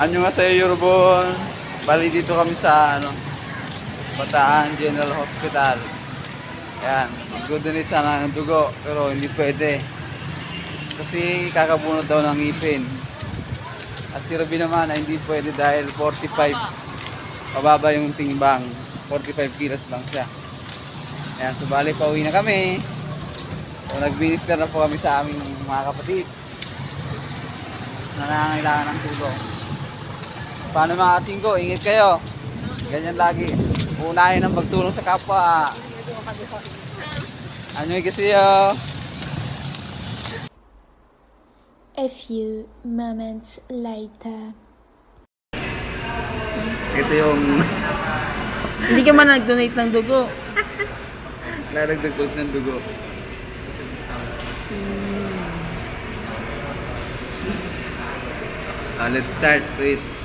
Anyo nga sa'yo, Yorobon. Bali dito kami sa Bataan General Hospital. Ayan, mag-donate sana ng dugo, pero hindi pwede. Kasi kakabunod daw ng ngipin. At si Ruby naman ay hindi pwede dahil 45. Pababa yung timbang. 45 kilos lang siya. Ayan, so bali pauwi na kami. So nag-minister na po kami sa aming mga kapatid na nangangailangan ng tulong. Paano mga katsingko, ingit kayo. Ganyan lagi. Unahin ang magtulong sa kapwa. Ano kasi A few moments later. ito yung Hindi ka man nag-donate ng dugo. naragdagot ng dugo. Let's start with